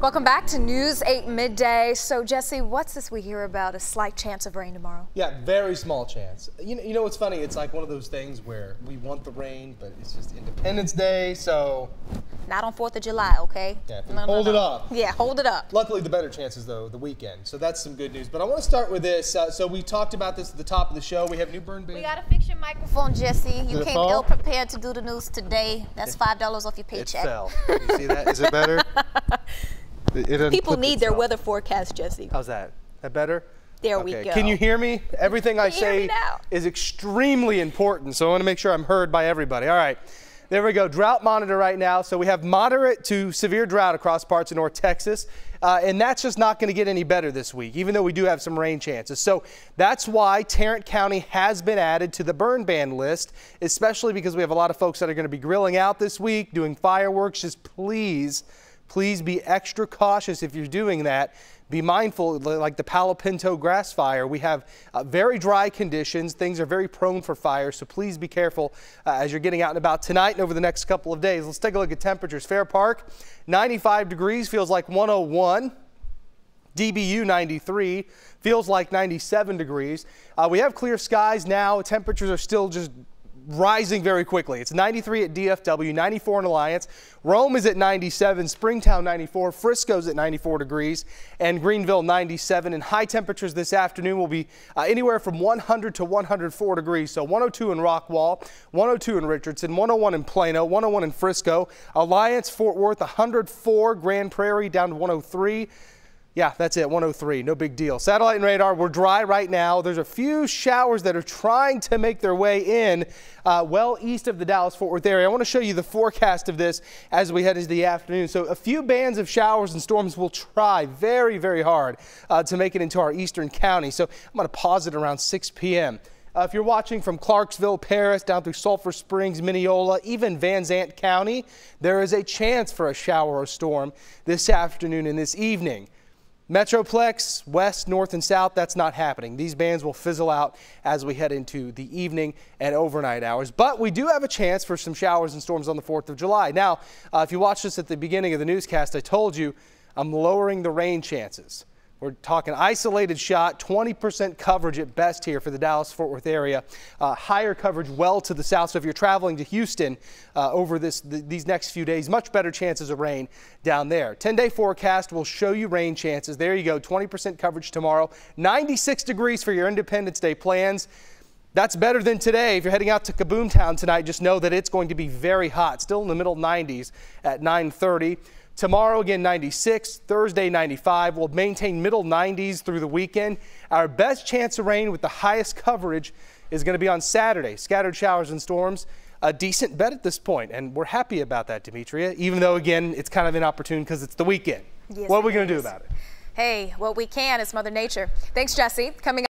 Welcome back to News 8 Midday. So, Jesse, what's this we hear about a slight chance of rain tomorrow? Yeah, very small chance. You know what's funny? It's like one of those things where we want the rain, but it's just Independence Day, so... Not on 4th of July, okay? Yeah, hold it up. Yeah, hold it up. Luckily, the better chances, though, the weekend. So that's some good news. But I want to start with this. So we talked about this at the top of the show. We have new burn ban. We got to fix your microphone, Jesse. You came ill-prepared to do the news today. That's $5 off your paycheck. It fell. You see that? Is it better? People need their weather forecast, Jesse. How's that? That better? There we go. Can you hear me? Everything I say is extremely important, so I want to make sure I'm heard by everybody. All right. There we go. Drought monitor right now. So we have moderate to severe drought across parts of North Texas, and that's just not going to get any better this week, even though we do have some rain chances. So that's why Tarrant County has been added to the burn ban list, especially because we have a lot of folks that are going to be grilling out this week, doing fireworks. Just please be extra cautious if you're doing that. Be mindful, like the Palo Pinto grass fire. We have very dry conditions. Things are very prone for fire, so please be careful as you're getting out and about tonight and over the next couple of days. Let's take a look at temperatures. Fair Park, 95 degrees, feels like 101. DBU 93, feels like 97 degrees. We have clear skies now. Temperatures are still just rising very quickly. It's 93 at DFW, 94 in Alliance. Rome is at 97, Springtown 94, Frisco's at 94 degrees, and Greenville 97. And high temperatures this afternoon will be anywhere from 100 to 104 degrees. So 102 in Rockwall, 102 in Richardson, 101 in Plano, 101 in Frisco, Alliance, Fort Worth, 104, Grand Prairie down to 103. Yeah, that's it, 103, no big deal. Satellite and radar, we're dry right now. There's a few showers that are trying to make their way in well east of the Dallas-Fort Worth area. I want to show you the forecast of this as we head into the afternoon. So a few bands of showers and storms will try very, very hard to make it into our eastern county. So I'm going to pause it around 6 p.m. If you're watching from Clarksville, Paris, down through Sulphur Springs, Mineola, even Van Zant County, there is a chance for a shower or storm this afternoon and this evening. Metroplex, west, north, and south, that's not happening. These bands will fizzle out as we head into the evening and overnight hours. But we do have a chance for some showers and storms on the 4th of July. Now, if you watched this at the beginning of the newscast, I told you I'm lowering the rain chances. We're talking isolated shot, 20% coverage at best here for the Dallas-Fort Worth area. Higher coverage well to the south. So if you're traveling to Houston over these next few days, much better chances of rain down there. 10-day forecast will show you rain chances. There you go, 20% coverage tomorrow. 96 degrees for your Independence Day plans. That's better than today. If you're heading out to Kaboomtown tonight, just know that it's going to be very hot. Still in the middle 90s at 9:30. Tomorrow, again, 96, Thursday, 95. We'll maintain middle 90s through the weekend. Our best chance of rain with the highest coverage is going to be on Saturday. Scattered showers and storms, a decent bet at this point, and we're happy about that, Demetria, even though, again, it's kind of inopportune because it's the weekend. Yes, what are we going to do about it? Hey, what we can is Mother Nature. Thanks, Jesse. Coming up.